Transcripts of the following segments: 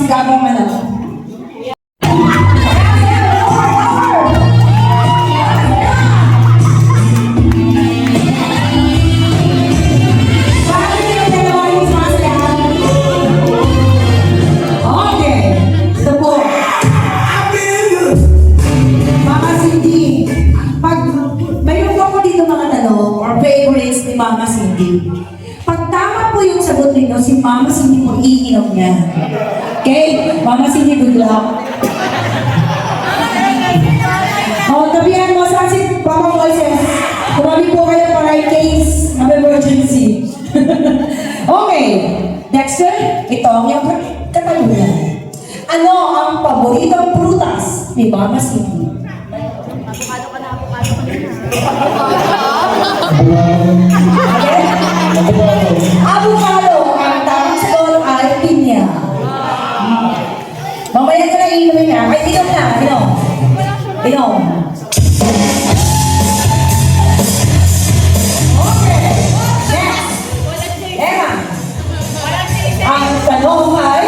Gabong ano. Mama Cindy. Pag tama po yung sagot ninyo, si Mama Cindy po iinom niya. Okay? Mama Cindy, good luck. Tabihan mo sa si Papa Moises. Tumabi po kayo para in case of emergency. Okay. Dexter, ito ang iyong katanungan. Ano ang paboritong prutas ni Mama Cindy? Avocado. Ang tamang sagot ay pinya. Mamaya ko na iinumin niya. Ay, inom na. Inom. Inom. Okay. Next. Emma. Ang tanong ay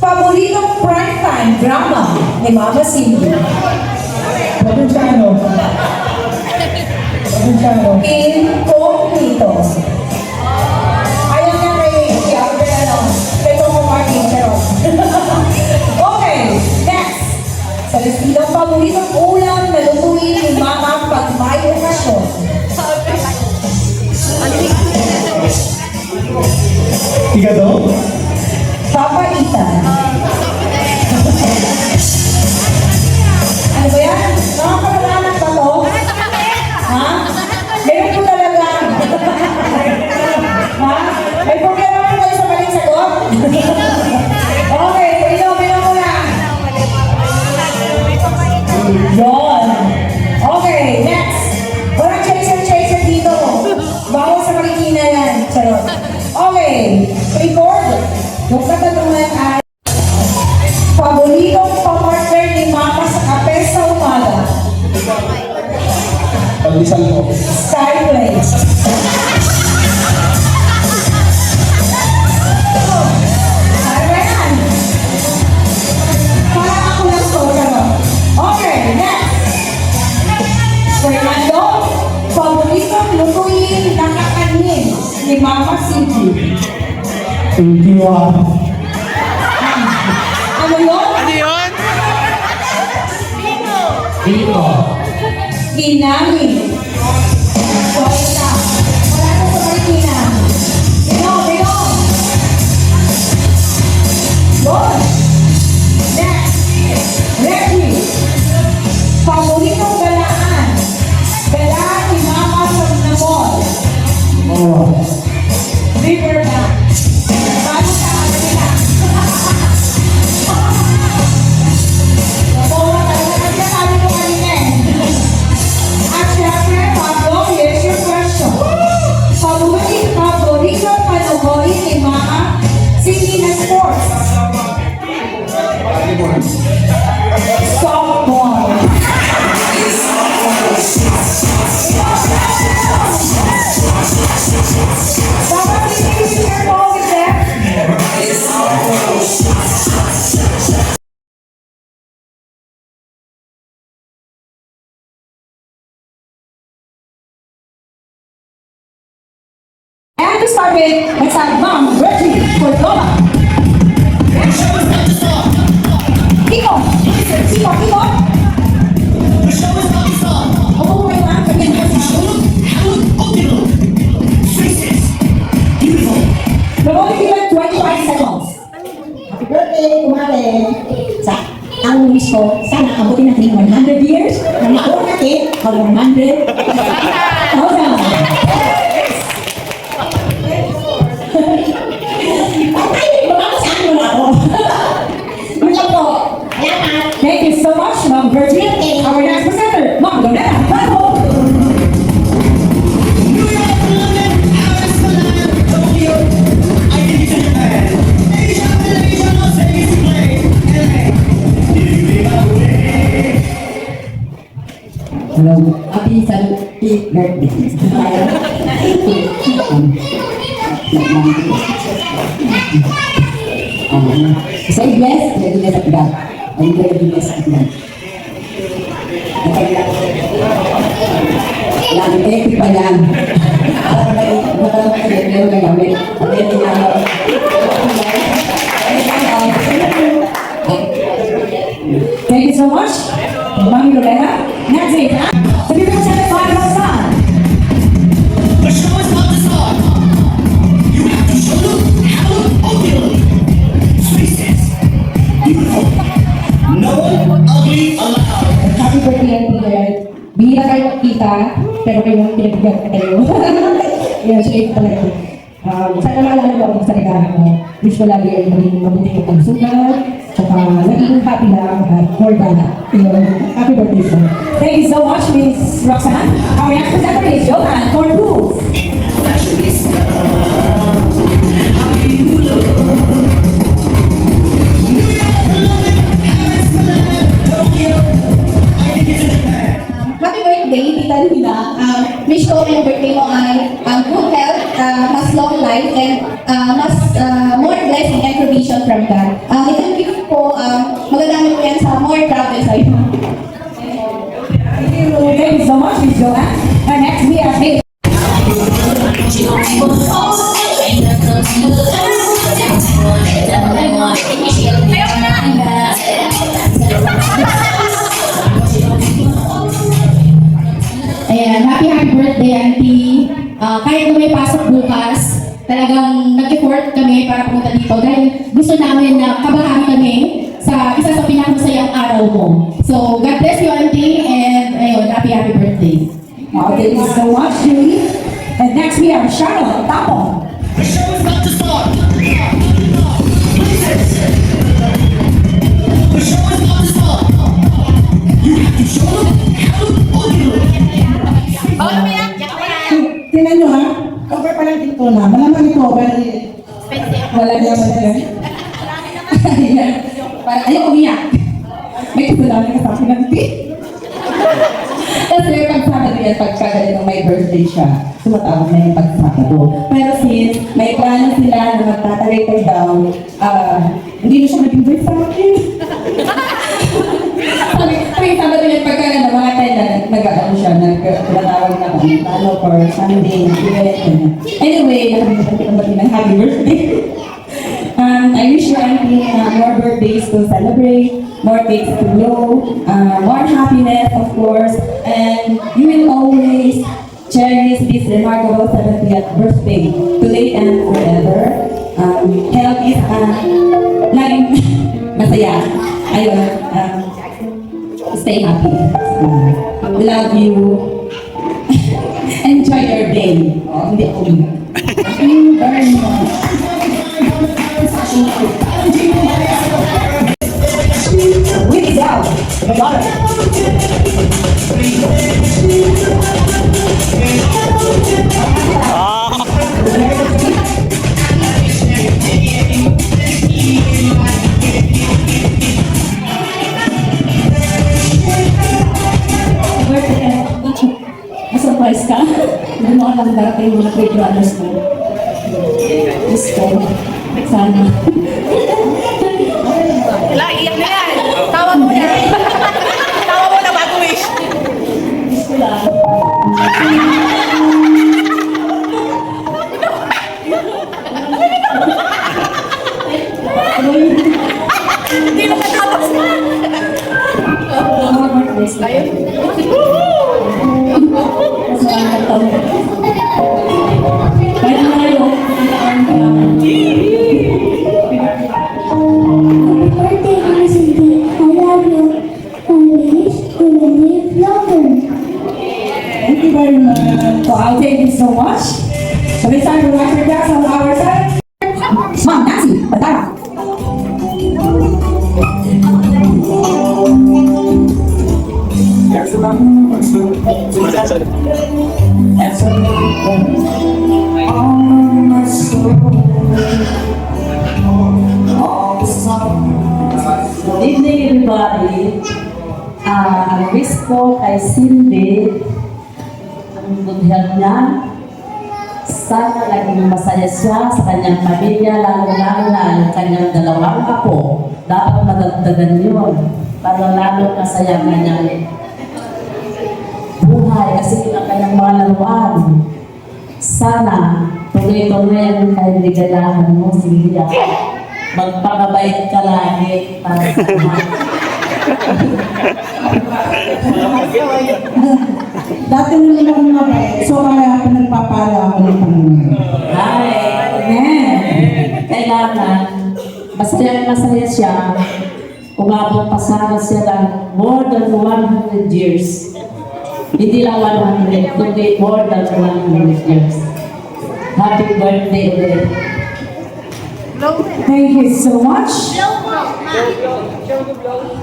paboritong primetime drama ni Mama Cindy. Provinciano. Incognito. Ayaw nga kay Tomo Martin, pero. Okay, next. Sa listidang paboritong ulam na lutuin ni Mama pag may okasyon. Higado. Papaitan. Ano ba yan? Nakakalaman ba to? Ha? Meron po talaga. Ha? May problema po kayo sa maling sagot? Okay, inom mo na. Yun. Okay, next. Walang chaser dito. Bawas sa makikina yan. Charot. Okay, record. Yung katanungan ay paboritong pamartner ni Mama sa kape sa umaga. Pagdisal mo. Skyplace. Ano ba yan? Parang ako lang to. Okay, next. Fernando, paboritong lutuin na kakanin ni Mama Cindy. Tultiwa. Ano yun? Ano yun? Dito. Ginami. So, isa. Wala na sa Marikina. Inom. Good. Next. Reggie. Paboritong galaan. Galaan ni Mama sa Namol. Oh. Riverbank. Bago sa kanila. Nabawa talaga kasi sabi ko kanina eh. At syempre, Pablo, here's your question. Paborito panoorin ni Mama Cindy na sports. Softball. Dapat hindi careful with that. And to start with, let's have Mom Reggie for Doma. Kiko! Kiko! Opo mo kayo lang, kanya na sa Nabawin kilang 25 seconds. Happy birthday, kumare! Ang wish ko, sana abutin natin 100 years na makuha natin ang 100. Thank you so much, Mom Virgin. Our next presenter, Mom Donetta. Hello, happy birthday. Say blessed, readiness of God. And readiness of God. Lagi kayo pa yan. Meron na gamit. Thank you so much, Mami Lorena. Next week, ha? Sabi ko sa 5,000. The show is about to start. You have to show them how to open. Spaces. Beautiful. No ugly allowed. Happy birthday, Auntie Red. Bihira kayo magkita, pero kayo ang pinagbigyan ko kayo. Yan, siya talaga. Sana maalala mo ako sa regalo mo. Wish ko lagi ay maging mabuti yung pagsulat, tsaka naging happy lang at more than that. Happy birthday, sir. Thank you so much, Miss Roxanne. Our next presenter is Johan Corpus. Happy birthday, Tita Lina. Wish ko yung birthday mo ay good health, mas long life, and mas more blessing and provision from God. Itong gift po, magagamit ko yan sa more travel sa iyo. Thank you so much, Miss Johan. And next we have Miss Ayan, happy birthday, Auntie. Kahit na may pasok bukas, talagang nag-effort kami para pumunta dito dahil gusto namin na kabahagi kami sa isa sa pinakamasayang araw mo. So, God bless you, Auntie, and ayun, happy birthday. Thank you so much, Julie. And next we have Charlotte Tapo. The show is about to start. The show is about to start. You have to show them how to open. Tingnan nyo ha, cover pa lang dito na. Malamang ito, pero wala naman yan. Ayan. Parang ayaw umiyak. May kasalanan ka sa akin ng tea. Kasi pag Sabado yan, pagka ganito may birthday siya, tumatawag na yung pag Sabado. Pero since may plano sila na magtatagay daw, hindi na siya nag-invite sa akin. Sabi Sabado yan, pagka na mga tela, nag-ano siya, nagtatawag na kung plano for Sunday, event. Anyway, nakalimutan ko ng ng happy birthday. I wish you, Auntie, more birthdays to celebrate, more cakes to blow, more happiness, of course, and you will always cherish this remarkable 70th birthday, today and forever. Health is laging masaya. Ayun, stay happy. Love you. Enjoy your day. Hindi ako umiyak. Thank you very much. With out, the daughter. Surprise ka? Hindi mo alam darating yung mga great brothers mo. Diyos ko. Sana. Wala, iyak na yan. Tawa mo na. Tawa mo na bago wish. Diyos ko lang. Hindi na matapos na. Ayun. Masalang taon. Kahit na kayo, Happy birthday, Cindy. I love you. I wish you will live longer. thank you very much. So I'll thank you so much. So it's time to watch your class on our side. Ma'am, Nancy, Batara. Good evening, everybody. Wish ko kay Cindy ang good health niya. sana laging masaya siya sa kanyang pamilya, lalo-lalo na yung kanyang dalawang apo. Dapat madagdagan yun para lalo masaya ang kanyang buhay kasi yun ang kanyang mga laruan. Sana tuloy-tuloy ang kaibigan mo, Silvia. Magpakabait ka lagi para sa mga. Dati nung ako mabait, so kaya pinagpapala ako ng Panginoon. Ay, Amen. kailangan masaya siya. Umabot pa sana siya ng more than 100 years. Hindi lang 100, kundi more than 100 years. Happy birthday ulit. Thank you so much.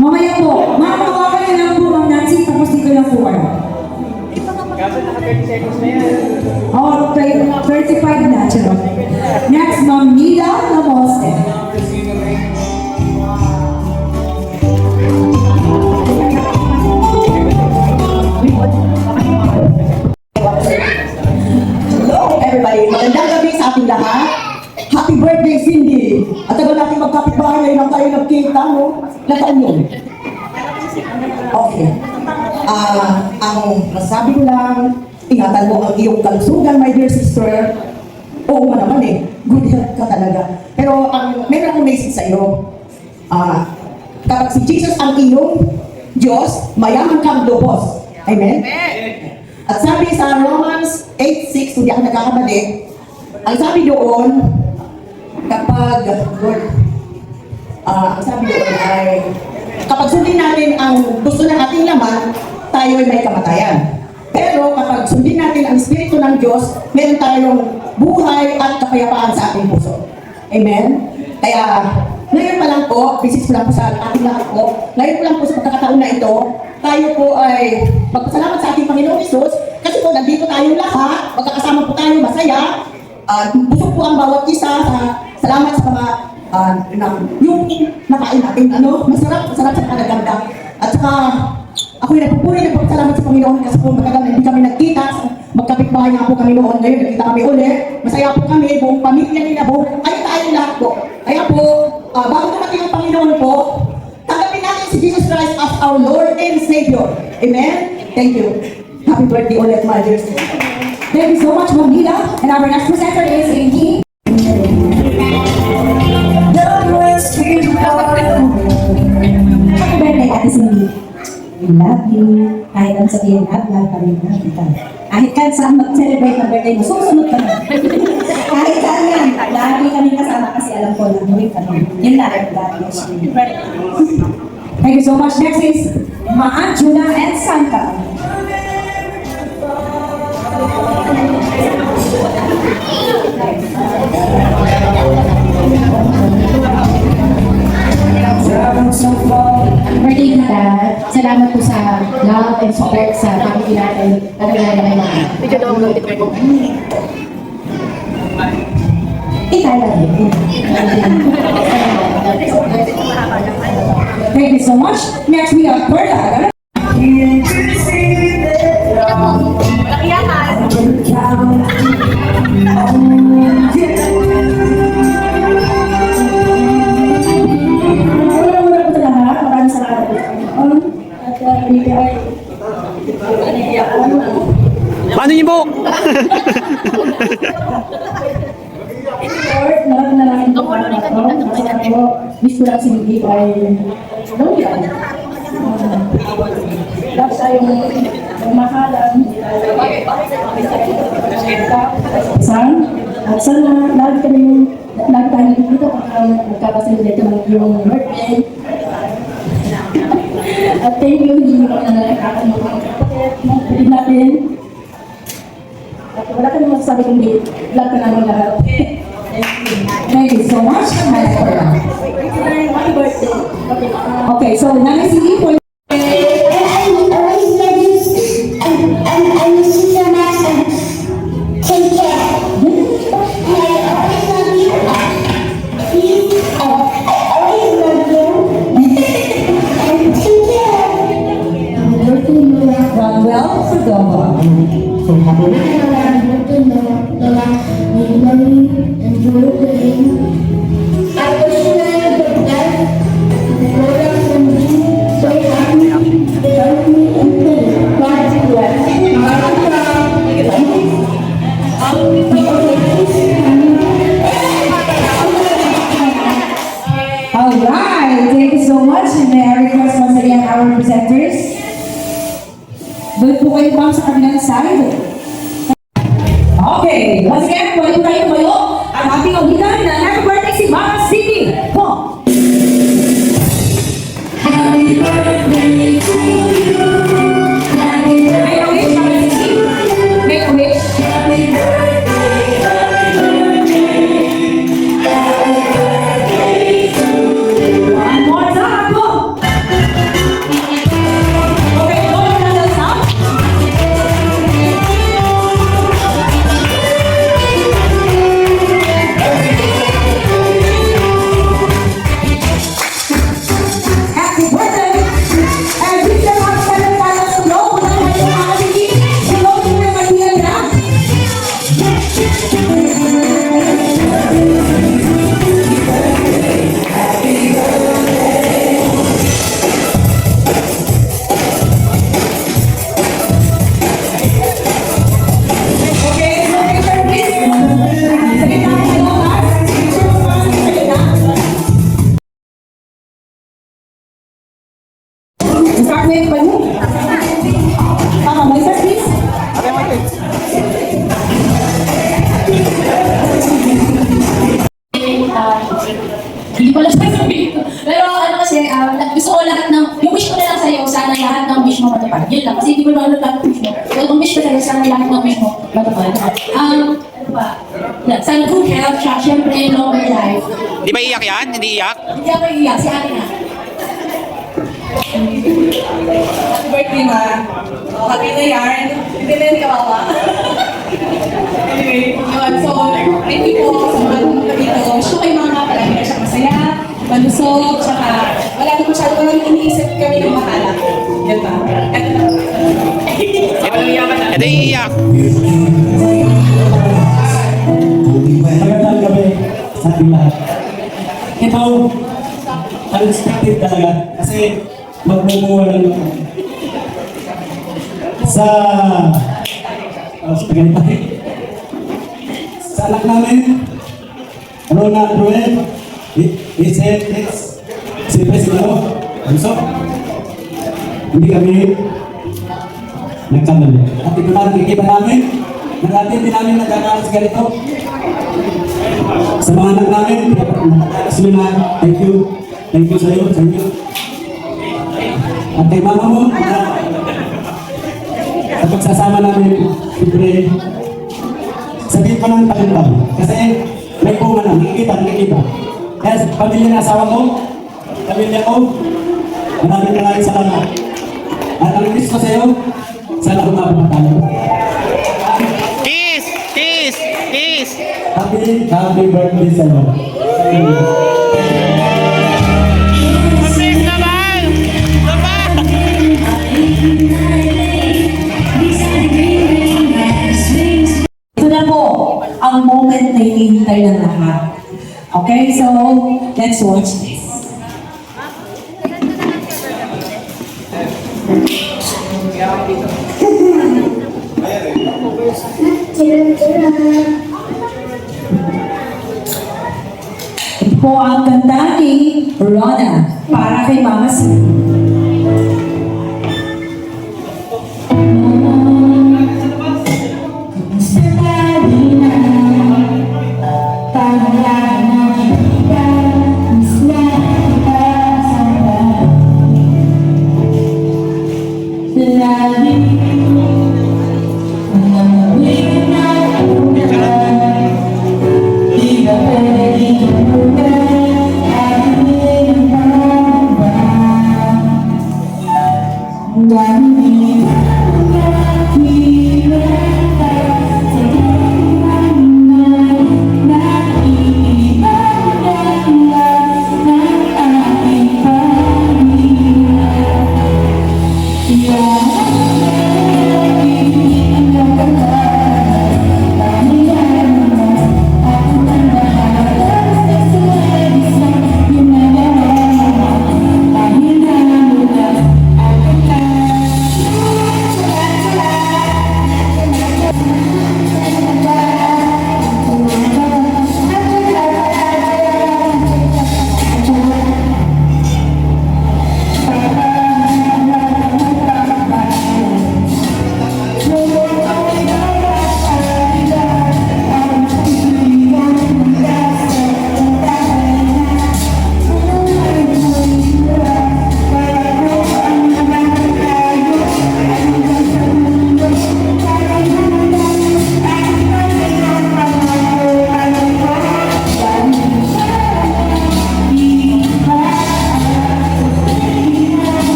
Mamaya po, makakawakan niyo lang po ang Nancy, tapos dito lang po kayo. Oh, 35 na, charot. Next, Ma'am Nida Lamose. Hello everybody! Magandang gabi sa ating lahat. Happy birthday, Cindy! At tagal natin magkapitbahay, ngayon lang tayo nagkita, no? Ilang taon yun? Okay. Ang masabi ko lang, ingatan mo ang iyong kalusugan, my dear sister. Oo nga naman eh, good health ka talaga. Pero meron akong message sa iyo. Kapag si Jesus ang iyong Diyos, mayaman kang lubos. Amen? At sabi sa Romans 8:6, hindi ako nagkakamali, ang sabi doon, kapag, Lord, ang sabi doon ay, kapag sundin natin ang gusto ng ating laman, tayo ay may kamatayan. Pero kapag sundin natin ang Espiritu ng Diyos, meron tayong buhay at kapayapaan sa ating puso. Amen? Kaya, ngayon pa lang po, bisis ko lang po sa ating lahat po, ngayon po lang po sa pagkakataon na ito, tayo po ay magpasalamat sa ating Panginoon Isus kasi po nandito tayong lahat, magkakasama po tayo masaya, busog po ang bawat isa, salamat sa mga yung nakain natin, masarap sa kalaganda. At saka, ako'y nagpupuri ng pagsalamat sa Panginoon kasi po matagal na hindi kami nagkita, magkapitbahay nga po kami noon, ngayon nagkita kami ulit, masaya po kami, buong pamilya nila, ay tayong lahat po. Kaya po, bago dumating ang Panginoon po, tanggapin natin si Jesus Christ as our Lord and Savior. Amen? Thank you. Happy birthday ulit, my dear sister. Thank you so much, Ma'am Nida. And our next presenter is Inky. Happy birthday, Ate Cindy. We love you. Kahit ang sabihin, love pa rin na kita. Kahit saan mag-celebrate ng birthday mo, susunod ka na. Kahit saan yan, lagi kami kasama kasi alam ko na gawin ka naman. Yun lang, God bless you. Thank you so much. Next is Maan, Juna, and Santa. Birthday na Dad. Salamat po sa love and support sa family natin. Talaga na may mga. Thank you so much. Next, we have Berta. Una-una po sa lahat, maraming salamat po sa Panginoon. At binigay Paano niyo po? Lord, maraming po para ako. Wish ko lang si Vicky ay long yan. Lahat tayong mahalan. At sana lagi tayo dito para magkakasilid ng yung birthday. At thank you, hindi mo kami nangyayakakan ng mga kapatid natin. At wala ka naman sasabi kundi vlog ka naman lahat. Thank you so much. Happy birthday. Okay, so Nanay Cindy po. Manuel Perdomo. So, happy Thank you. love you and birthday. I wish you the best. Grow up and be so happy, healthy, and good. God bless. Alright, thank you so much. And may I request once again our presenters. Doon po kayo ma'am sa kabilang side. Okay, once again, pwede po tayo tumayo ang ating auditan na happy birthday si Mama Cindy. Po! Happy birthday to you. Happy May a wish, Mama Cindy. Make a wish. Happy birthday, happy birthday, happy birthday to you. One more time, po! Okay, go on the sound. Happy birthday! And we can have 7 panels to go. Kung ano kayo mga Cindy, hello to your Maria na. Okay, so picture please. Salita kayo, guys. Picture mo mga salita. Start with Balu. Moises, please. Hindi ko lang sasabihin. Pero ano kasi, gusto ko lahat ng, yung wish ko na lang sa'yo, sana lahat ng wish mo matupad. Yun lang, kasi hindi ko naman lahat ng wish mo. Pero kung wish ko sa'yo, sana lahat ng wish mo matupad. Ano ba? Sana good health, siya, syempre, longer life. Di ba iyak yan? Hindi iyak? Hindi ako iiyak, si ate na. Happy birthday, ma. Happy na yarn. Hindi na yung kawawa. Anyway, yun. So, thank you po sa mga pumunta dito. Gusto kayo mga palagi na siya masaya, malusog, tsaka wala na masyado ko lang iniisip kami ng mahala. Yan ba? Ito iiyak. Magandang gabi sa ating lahat. Ito, unexpected talaga kasi magmumuha lang ako. Sa anak namin, Ronald Ruel, Isel, siyempre si Lalo, Alonso, hindi kami nagkamali. At ito na nakikita namin, nag-atin din namin nagkakalas ganito. Sa mga anak namin, nakakalas nyo na, thank you sa iyo, thank you. At kay mama mo, sa pagsasama namin, siyempre, sabihin ko ng talentang. Kasi may bunga na, nakikita. Kaya sa pamilya ng asawa ko, pamilya ko, maraming salamat. At ang wish ko sa iyo, sana umabot tayo. Kiss! Kiss! Kiss! Happy birthday sa iyo. Kiss naman! Naman! Ito na po ang moment na hinihintay ng lahat. Okay, so let's watch this. Ito po ang kanta ni Rona para kay Mama Cindy.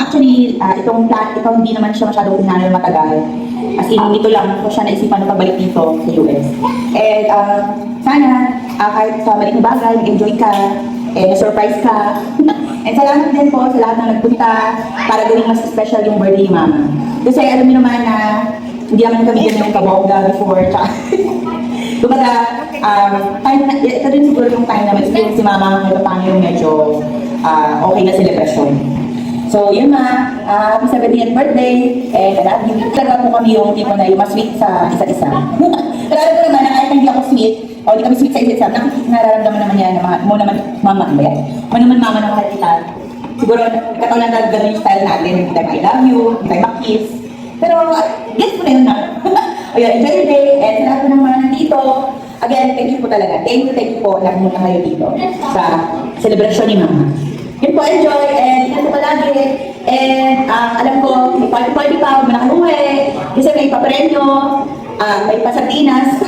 Actually, itong plan, ito hindi naman siya masyadong pinanay matagal. As in, ito lang ko siya naisipan na pagbalik dito sa US. And sana, kahit sa maliit na bagay, mag-enjoy ka, and na-surprise ka. And salamat din po sa lahat ng nagpunta para gawing mas special yung birthday ni Mama. Kasi alam niyo naman na hindi naman kami ganyan kabongga before. Kumbaga, ito rin siguro yung time na mag-experience si Mama kung paano yung medyo okay na celebration. So, yun na. Happy 70th birthday. And talaga po kami yung tipo na yung mas sweet sa isa't isa. Kalala ko naman na kahit hindi ako sweet, o hindi kami sweet sa isa't isa, nararamdaman naman yan na mo naman mama ba yan? Mo naman mama na mahal kita. Siguro, katulad na gano'n yung style natin. Hindi tayo I love you, hindi tayo makiss. Pero, guess ko na yun na. Ayun, enjoy your day. And sa lahat po ng mga nandito, again, thank you po talaga. Thank you po na pumunta kayo dito sa celebration ni Mama. Yun po, enjoy, and ingat po palagi. And alam ko, may party-party pa, huwag mo na kayo umuwi. Kasi may papremyo, may pasardinas,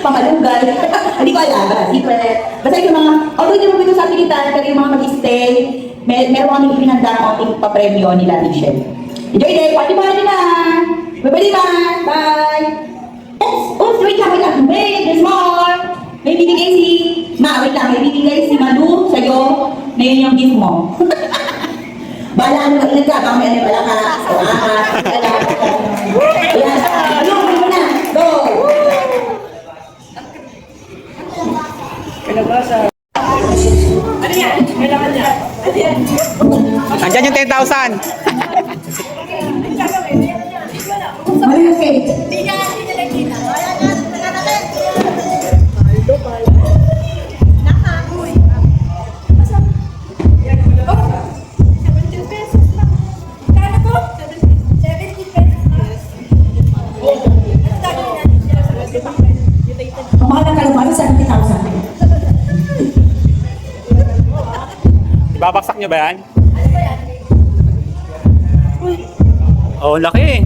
pamalugay. Hindi ko alam, secret. Basta yung mga, although hindi mo ito sa pilitan, pero yung mga mag-stay, meron kami ipinanda ang ating papremyo nila ni Chef. Enjoy day, party-party na! Bye-bye, ma! Bye! Oops, wait lang. Wait, there's more! May bibigay si... wait lang, may bibigay si Manu sa'yo na yun yung gift mo. Bahala mo, ingat ka, baka may ano pala ka. Ayan, Manu, bili mo na! Go! Ano yan? Kailangan niya. Ano yan? Andyan yung 10,000. Ano yung cake? Ang mahal ng kalabasa, 70,000. Ibabaksak nyo ba yan? Oh, laki.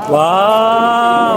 Wow!